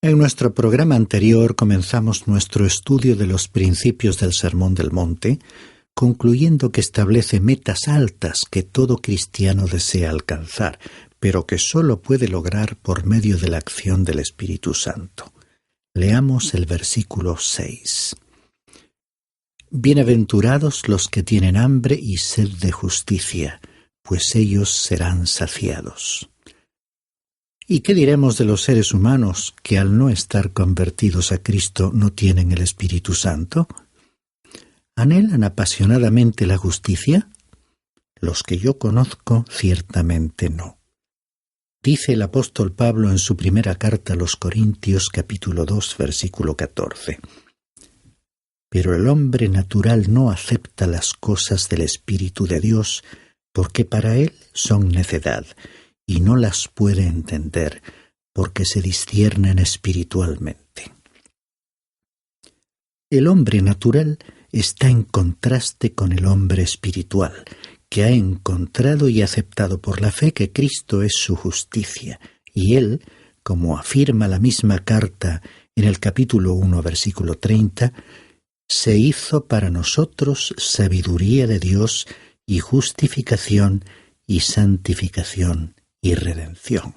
En nuestro programa anterior comenzamos nuestro estudio de los principios del Sermón del Monte, concluyendo que establece metas altas que todo cristiano desea alcanzar, pero que sólo puede lograr por medio de la acción del Espíritu Santo. Leamos el versículo 6. Bienaventurados los que tienen hambre y sed de justicia, pues ellos serán saciados. ¿Y qué diremos de los seres humanos que al no estar convertidos a Cristo no tienen el Espíritu Santo? ¿Anhelan apasionadamente la justicia? Los que yo conozco, ciertamente no. Dice el apóstol Pablo en su primera carta a los Corintios, capítulo 2, versículo 14. Pero el hombre natural no acepta las cosas del Espíritu de Dios, porque para él son necedad, y no las puede entender, porque se disciernen espiritualmente. El hombre natural está en contraste con el hombre espiritual, que ha encontrado y aceptado por la fe que Cristo es su justicia, y él, como afirma la misma carta en el capítulo 1, versículo 30, se hizo para nosotros sabiduría de Dios y justificación y santificación y redención.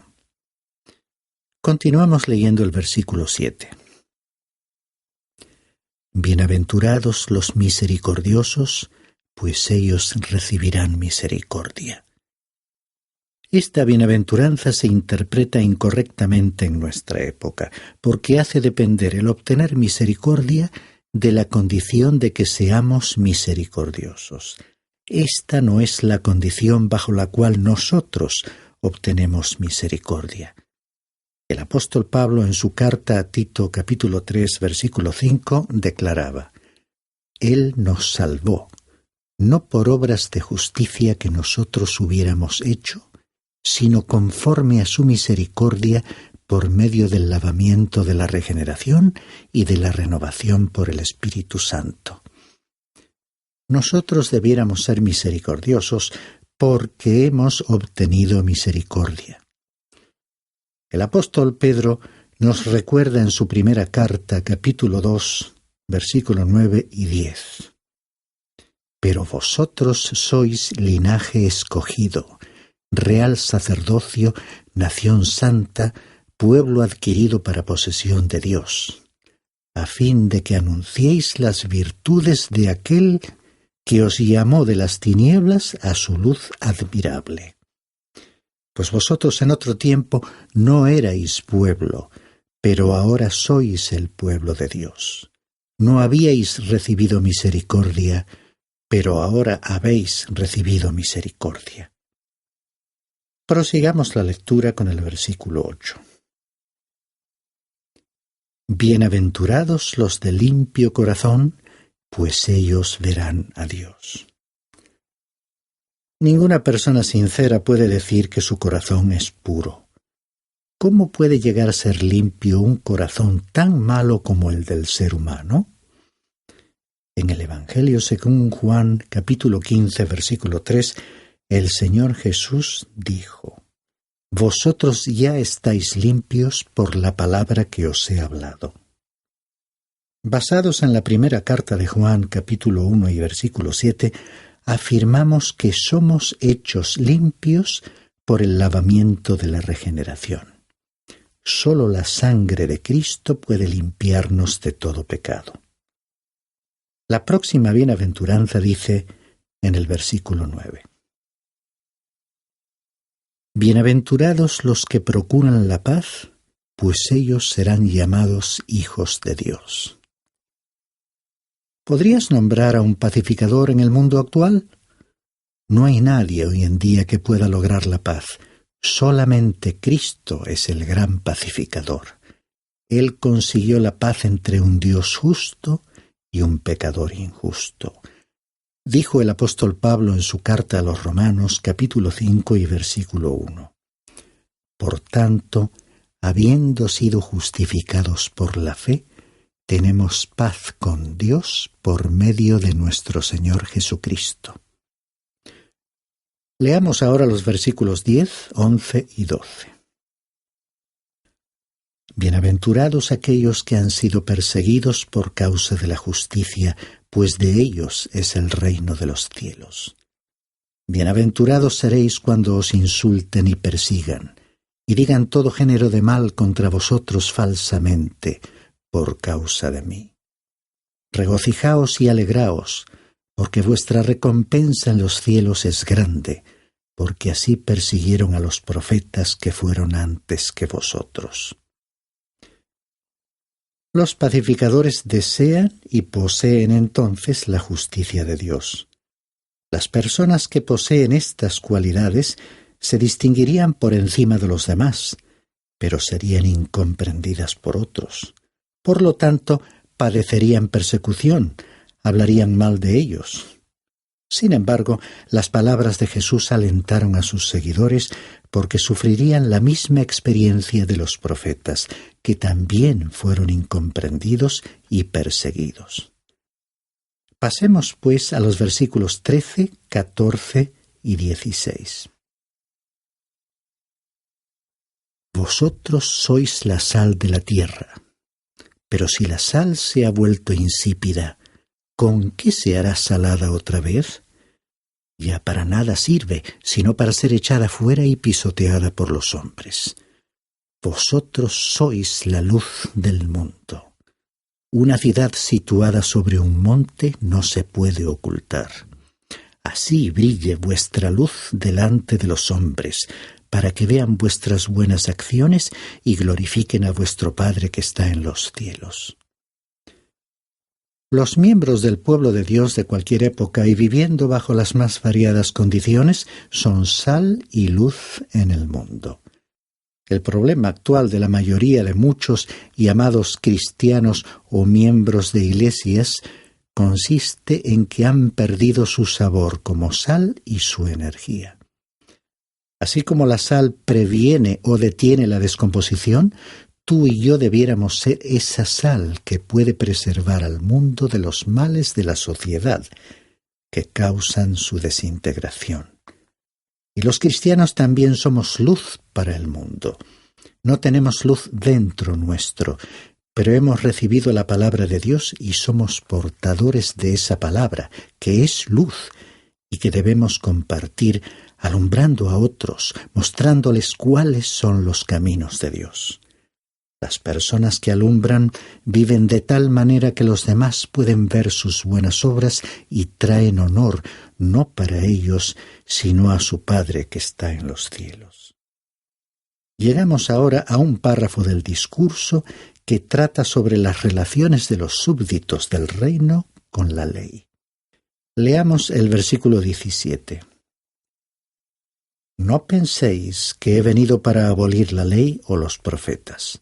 Continuamos leyendo el versículo 7. Bienaventurados los misericordiosos, pues ellos recibirán misericordia. Esta bienaventuranza se interpreta incorrectamente en nuestra época, porque hace depender el obtener misericordia de la condición de que seamos misericordiosos. Esta no es la condición bajo la cual nosotros obtenemos misericordia. El apóstol Pablo en su carta a Tito capítulo 3 versículo 5 declaraba: Él nos salvó, no por obras de justicia que nosotros hubiéramos hecho, sino conforme a su misericordia por medio del lavamiento de la regeneración y de la renovación por el Espíritu Santo. Nosotros debiéramos ser misericordiosos porque hemos obtenido misericordia. El apóstol Pedro nos recuerda en su primera carta, capítulo 2, versículo 9 y 10. Pero vosotros sois linaje escogido, real sacerdocio, nación santa, pueblo adquirido para posesión de Dios, a fin de que anunciéis las virtudes de aquel que os llamó de las tinieblas a su luz admirable. Pues vosotros en otro tiempo no erais pueblo, pero ahora sois el pueblo de Dios. No habíais recibido misericordia, pero ahora habéis recibido misericordia. Prosigamos la lectura con el versículo 8. Bienaventurados los de limpio corazón, pues ellos verán a Dios. Ninguna persona sincera puede decir que su corazón es puro. ¿Cómo puede llegar a ser limpio un corazón tan malo como el del ser humano? En el Evangelio según Juan, capítulo 15, versículo 3, el Señor Jesús dijo: Vosotros ya estáis limpios por la palabra que os he hablado. Basados en la primera carta de Juan, capítulo 1 y versículo 7, afirmamos que somos hechos limpios por el lavamiento de la regeneración. Solo la sangre de Cristo puede limpiarnos de todo pecado. La próxima bienaventuranza dice en el versículo 9: Bienaventurados los que procuran la paz, pues ellos serán llamados hijos de Dios. ¿Podrías nombrar a un pacificador en el mundo actual? No hay nadie hoy en día que pueda lograr la paz. Solamente Cristo es el gran pacificador. Él consiguió la paz entre un Dios justo y un pecador injusto. Dijo el apóstol Pablo en su carta a los Romanos, capítulo 5 y versículo 1. Por tanto, habiendo sido justificados por la fe, tenemos paz con Dios por medio de nuestro Señor Jesucristo. Leamos ahora los versículos 10, 11 y 12. Bienaventurados aquellos que han sido perseguidos por causa de la justicia, pues de ellos es el reino de los cielos. Bienaventurados seréis cuando os insulten y persigan, y digan todo género de mal contra vosotros falsamente, por causa de mí. Regocijaos y alegraos, porque vuestra recompensa en los cielos es grande, porque así persiguieron a los profetas que fueron antes que vosotros. Los pacificadores desean y poseen entonces la justicia de Dios. Las personas que poseen estas cualidades se distinguirían por encima de los demás, pero serían incomprendidas por otros. Por lo tanto, padecerían persecución, hablarían mal de ellos. Sin embargo, las palabras de Jesús alentaron a sus seguidores porque sufrirían la misma experiencia de los profetas, que también fueron incomprendidos y perseguidos. Pasemos, pues, a los versículos 13, 14 y 16. Vosotros sois la sal de la tierra, pero si la sal se ha vuelto insípida, ¿con qué se hará salada otra vez? Ya para nada sirve, sino para ser echada fuera y pisoteada por los hombres. Vosotros sois la luz del mundo. Una ciudad situada sobre un monte no se puede ocultar. Así brille vuestra luz delante de los hombres, para que vean vuestras buenas acciones y glorifiquen a vuestro Padre que está en los cielos. Los miembros del pueblo de Dios de cualquier época y viviendo bajo las más variadas condiciones son sal y luz en el mundo. El problema actual de la mayoría de muchos llamados cristianos o miembros de iglesias consiste en que han perdido su sabor como sal y su energía. Así como la sal previene o detiene la descomposición, tú y yo debiéramos ser esa sal que puede preservar al mundo de los males de la sociedad que causan su desintegración. Y los cristianos también somos luz para el mundo. No tenemos luz dentro nuestro, pero hemos recibido la palabra de Dios y somos portadores de esa palabra, que es luz, y que debemos compartir alumbrando a otros, mostrándoles cuáles son los caminos de Dios. Las personas que alumbran viven de tal manera que los demás pueden ver sus buenas obras y traen honor, no para ellos, sino a su Padre que está en los cielos. Llegamos ahora a un párrafo del discurso que trata sobre las relaciones de los súbditos del reino con la ley. Leamos el versículo 17. No penséis que he venido para abolir la ley o los profetas.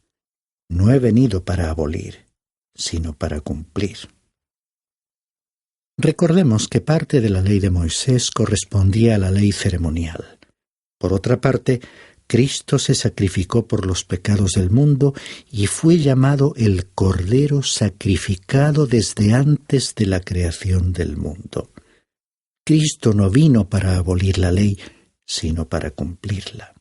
No he venido para abolir, sino para cumplir. Recordemos que parte de la ley de Moisés correspondía a la ley ceremonial. Por otra parte, Cristo se sacrificó por los pecados del mundo y fue llamado el Cordero sacrificado desde antes de la creación del mundo. Cristo no vino para abolir la ley, sino para cumplirla.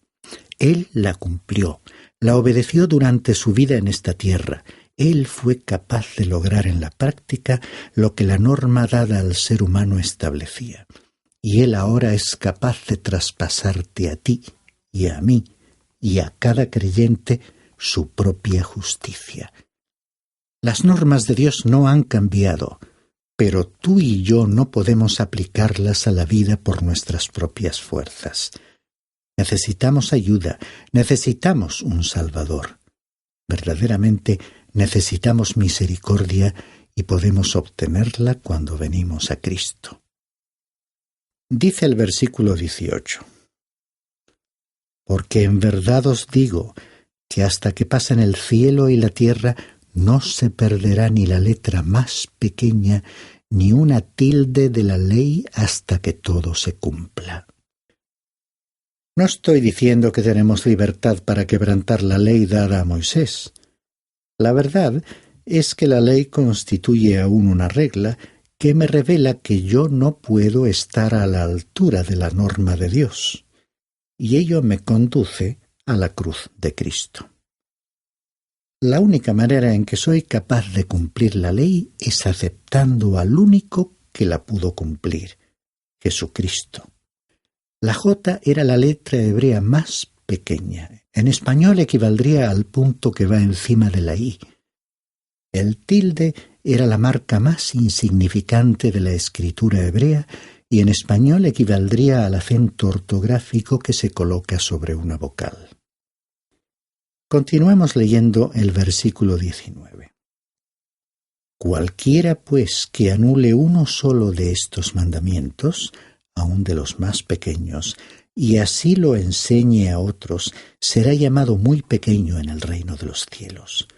Él la cumplió, la obedeció durante su vida en esta tierra. Él fue capaz de lograr en la práctica lo que la norma dada al ser humano establecía. Y Él ahora es capaz de traspasarte a ti y a mí y a cada creyente su propia justicia. Las normas de Dios no han cambiado, pero tú y yo no podemos aplicarlas a la vida por nuestras propias fuerzas. Necesitamos ayuda, necesitamos un Salvador. Verdaderamente necesitamos misericordia y podemos obtenerla cuando venimos a Cristo. Dice el versículo 18. Porque en verdad os digo que hasta que pasen el cielo y la tierra no se perderá ni la letra más pequeña ni una tilde de la ley hasta que todo se cumpla. No estoy diciendo que tenemos libertad para quebrantar la ley dada a Moisés. La verdad es que la ley constituye aún una regla que me revela que yo no puedo estar a la altura de la norma de Dios, y ello me conduce a la cruz de Cristo. La única manera en que soy capaz de cumplir la ley es aceptando al único que la pudo cumplir, Jesucristo. La J era la letra hebrea más pequeña. En español equivaldría al punto que va encima de la I. El tilde era la marca más insignificante de la escritura hebrea y en español equivaldría al acento ortográfico que se coloca sobre una vocal. Continuamos leyendo el versículo 19. Cualquiera, pues, que anule uno solo de estos mandamientos, aun de los más pequeños, y así lo enseñe a otros, será llamado muy pequeño en el reino de los cielos.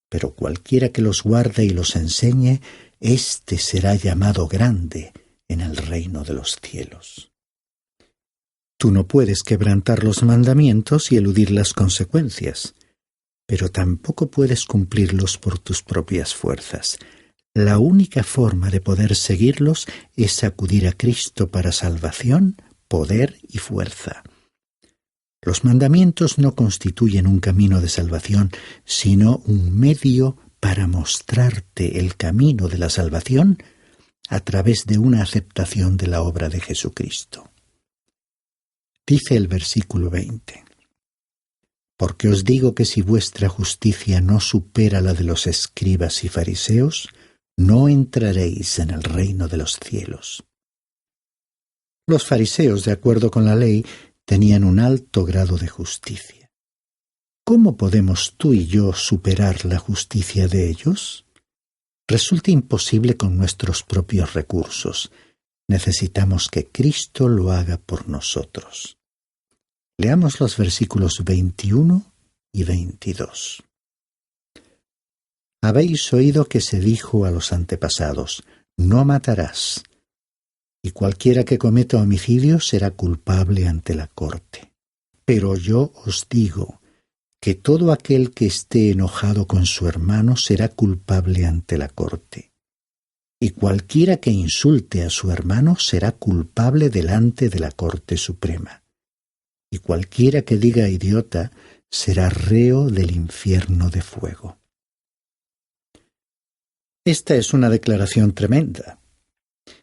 Pero cualquiera que los guarde y los enseñe, éste será llamado grande en el reino de los cielos. Tú no puedes quebrantar los mandamientos y eludir las consecuencias, pero tampoco puedes cumplirlos por tus propias fuerzas. La única forma de poder seguirlos es acudir a Cristo para salvación, poder y fuerza. Los mandamientos no constituyen un camino de salvación, sino un medio para mostrarte el camino de la salvación a través de una aceptación de la obra de Jesucristo. Dice el versículo 20. Porque os digo que si vuestra justicia no supera la de los escribas y fariseos, no entraréis en el reino de los cielos. Los fariseos, de acuerdo con la ley, tenían un alto grado de justicia. ¿Cómo podemos tú y yo superar la justicia de ellos? Resulta imposible con nuestros propios recursos. Necesitamos que Cristo lo haga por nosotros. Leamos los versículos 21 y 22. Habéis oído que se dijo a los antepasados, no matarás, y cualquiera que cometa homicidio será culpable ante la corte. Pero yo os digo que todo aquel que esté enojado con su hermano será culpable ante la corte. Y cualquiera que insulte a su hermano será culpable delante de la Corte Suprema. Y cualquiera que diga idiota será reo del infierno de fuego. Esta es una declaración tremenda.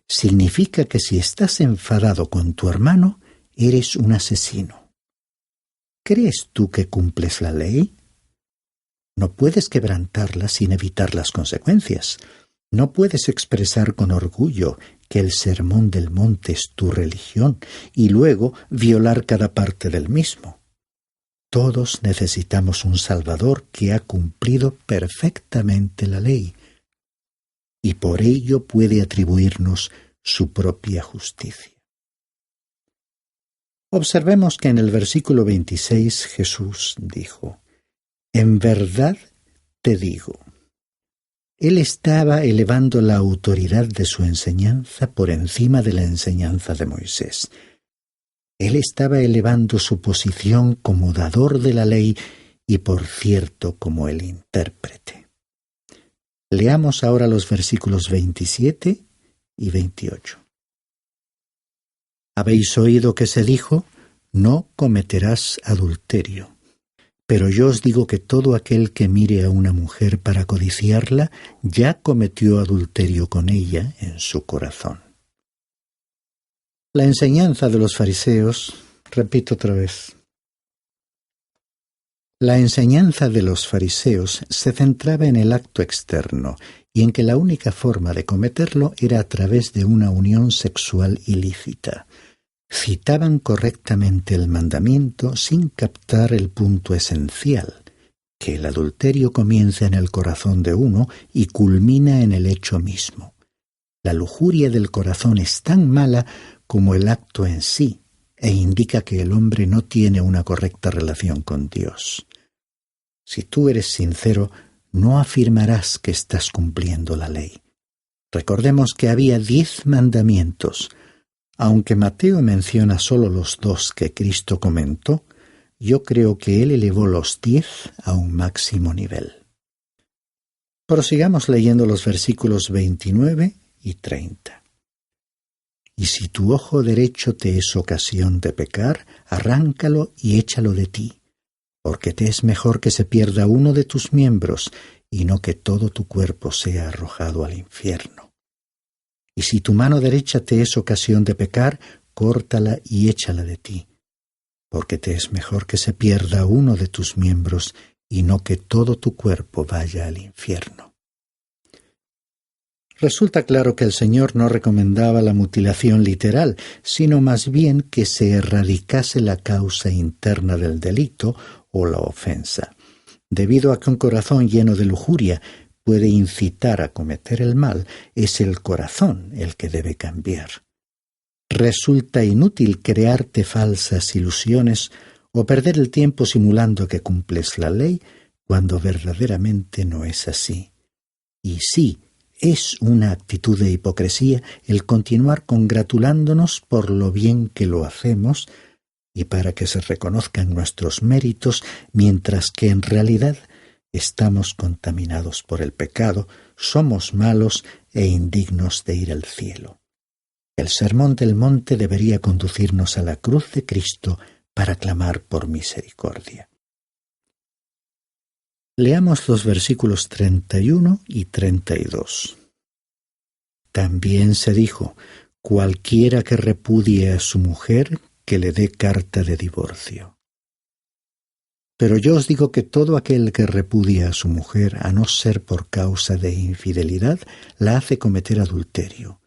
Significa que si estás enfadado con tu hermano, eres un asesino. ¿Crees tú que cumples la ley? No puedes quebrantarla sin evitar las consecuencias. No puedes expresar con orgullo que el sermón del monte es tu religión y luego violar cada parte del mismo. Todos necesitamos un Salvador que ha cumplido perfectamente la ley y por ello puede atribuirnos su propia justicia. Observemos que en el versículo 26 Jesús dijo, «En verdad te digo». Él estaba elevando la autoridad de su enseñanza por encima de la enseñanza de Moisés. Él estaba elevando su posición como dador de la ley y, por cierto, como el intérprete. Leamos ahora los versículos 27 y 28. Habéis oído que se dijo, no cometerás adulterio. Pero yo os digo que todo aquel que mire a una mujer para codiciarla, ya cometió adulterio con ella en su corazón. La enseñanza de los fariseos, repito otra vez, la enseñanza de los fariseos se centraba en el acto externo y en que la única forma de cometerlo era a través de una unión sexual ilícita. Citaban correctamente el mandamiento sin captar el punto esencial, que el adulterio comienza en el corazón de uno y culmina en el hecho mismo. La lujuria del corazón es tan mala como el acto en sí, e indica que el hombre no tiene una correcta relación con Dios. Si tú eres sincero, no afirmarás que estás cumpliendo la ley. Recordemos que había 10 mandamientos. Aunque Mateo menciona solo los 2 que Cristo comentó, yo creo que él elevó los 10 a un máximo nivel. Prosigamos leyendo los versículos 29 y 30. Y si tu ojo derecho te es ocasión de pecar, arráncalo y échalo de ti, porque te es mejor que se pierda uno de tus miembros y no que todo tu cuerpo sea arrojado al infierno. Y si tu mano derecha te es ocasión de pecar, córtala y échala de ti, porque te es mejor que se pierda uno de tus miembros y no que todo tu cuerpo vaya al infierno. Resulta claro que el Señor no recomendaba la mutilación literal, sino más bien que se erradicase la causa interna del delito o la ofensa, debido a que un corazón lleno de lujuria puede incitar a cometer el mal. Es el corazón el que debe cambiar. Resulta inútil crearte falsas ilusiones o perder el tiempo simulando que cumples la ley cuando verdaderamente no es así. Y sí, es una actitud de hipocresía el continuar congratulándonos por lo bien que lo hacemos y para que se reconozcan nuestros méritos, mientras que en realidad estamos contaminados por el pecado, somos malos e indignos de ir al cielo. El Sermón del Monte debería conducirnos a la cruz de Cristo para clamar por misericordia. Leamos los versículos 31 y 32. También se dijo: cualquiera que repudie a su mujer, que le dé carta de divorcio. Pero yo os digo que todo aquel que repudia a su mujer, a no ser por causa de infidelidad, la hace cometer adulterio.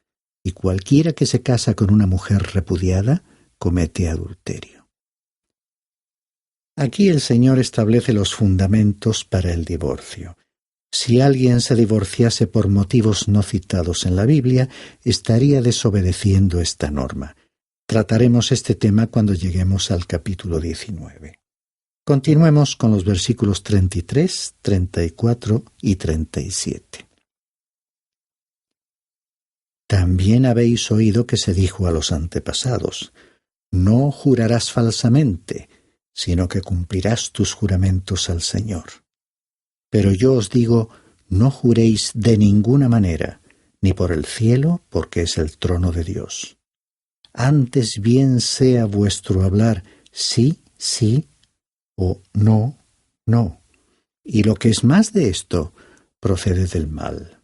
Y cualquiera que se casa con una mujer repudiada, comete adulterio. Aquí el Señor establece los fundamentos para el divorcio. Si alguien se divorciase por motivos no citados en la Biblia, estaría desobedeciendo esta norma. Trataremos este tema cuando lleguemos al capítulo 19. Continuemos con los versículos 33, 34 y 37. También habéis oído que se dijo a los antepasados: no jurarás falsamente, sino que cumplirás tus juramentos al Señor. Pero yo os digo, no juréis de ninguna manera, ni por el cielo, porque es el trono de Dios. Antes bien sea vuestro hablar sí, sí, o no, no. Y lo que es más de esto, procede del mal.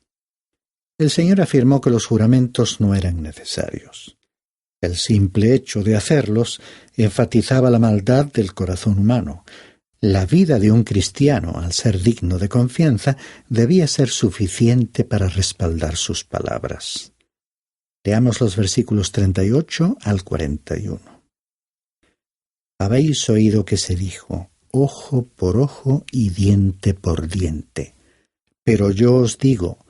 El Señor afirmó que los juramentos no eran necesarios. El simple hecho de hacerlos enfatizaba la maldad del corazón humano. La vida de un cristiano, al ser digno de confianza, debía ser suficiente para respaldar sus palabras. Leamos los versículos 38 al 41. Habéis oído que se dijo: ojo por ojo y diente por diente. Pero yo os digo,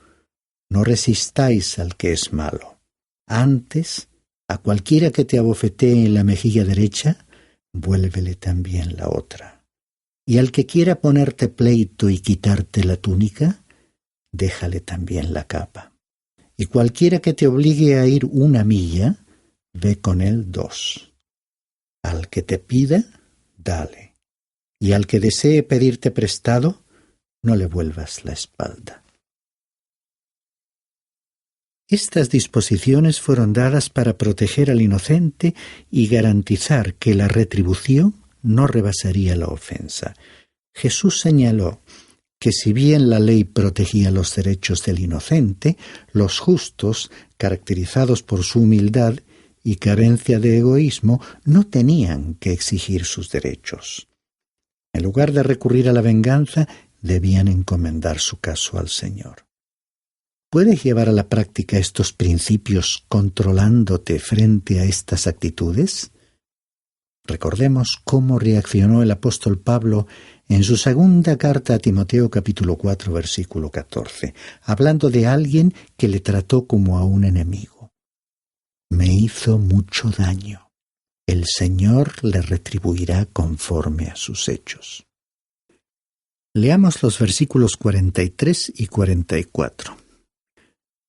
no resistáis al que es malo. Antes, a cualquiera que te abofetee en la mejilla derecha, vuélvele también la otra. Y al que quiera ponerte pleito y quitarte la túnica, déjale también la capa. Y cualquiera que te obligue a ir 1 milla, ve con él 2. Al que te pida, dale. Y al que desee pedirte prestado, no le vuelvas la espalda. Estas disposiciones fueron dadas para proteger al inocente y garantizar que la retribución no rebasaría la ofensa. Jesús señaló que si bien la ley protegía los derechos del inocente, los justos, caracterizados por su humildad y carencia de egoísmo, no tenían que exigir sus derechos. En lugar de recurrir a la venganza, debían encomendar su caso al Señor. ¿Puedes llevar a la práctica estos principios controlándote frente a estas actitudes? Recordemos cómo reaccionó el apóstol Pablo en su segunda carta a Timoteo capítulo 4 versículo 14, hablando de alguien que le trató como a un enemigo. Me hizo mucho daño. El Señor le retribuirá conforme a sus hechos. Leamos los versículos 43 y 44.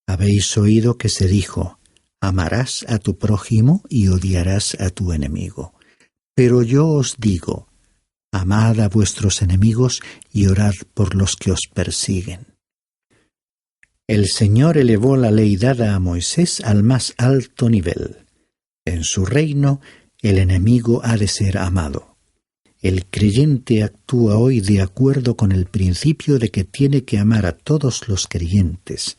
Habéis oído que se dijo: amarás a tu prójimo y odiarás a tu enemigo. Pero yo os digo, amad a vuestros enemigos y orad por los que os persiguen. El Señor elevó la ley dada a Moisés al más alto nivel. En su reino, el enemigo ha de ser amado. El creyente actúa hoy de acuerdo con el principio de que tiene que amar a todos los creyentes,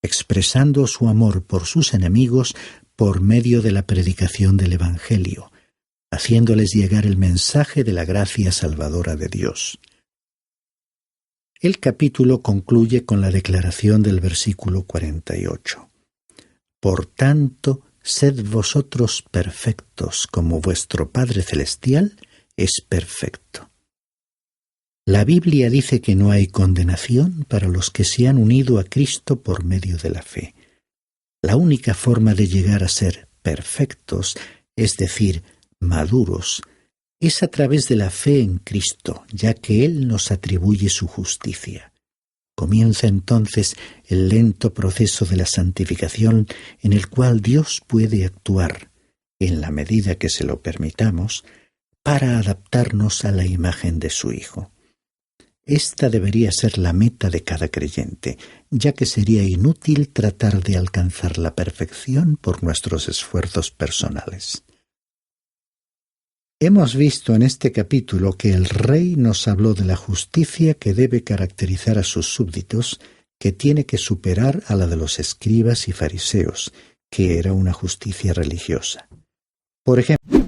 expresando su amor por sus enemigos por medio de la predicación del Evangelio, haciéndoles llegar el mensaje de la gracia salvadora de Dios. El capítulo concluye con la declaración del versículo 48. Por tanto, sed vosotros perfectos, como vuestro Padre Celestial es perfecto. La Biblia dice que no hay condenación para los que se han unido a Cristo por medio de la fe. La única forma de llegar a ser perfectos, es decir, maduros, es a través de la fe en Cristo, ya que Él nos atribuye su justicia. Comienza entonces el lento proceso de la santificación en el cual Dios puede actuar, en la medida que se lo permitamos, para adaptarnos a la imagen de su Hijo. Esta debería ser la meta de cada creyente, ya que sería inútil tratar de alcanzar la perfección por nuestros esfuerzos personales. Hemos visto en este capítulo que el rey nos habló de la justicia que debe caracterizar a sus súbditos, que tiene que superar a la de los escribas y fariseos, que era una justicia religiosa. Por ejemplo,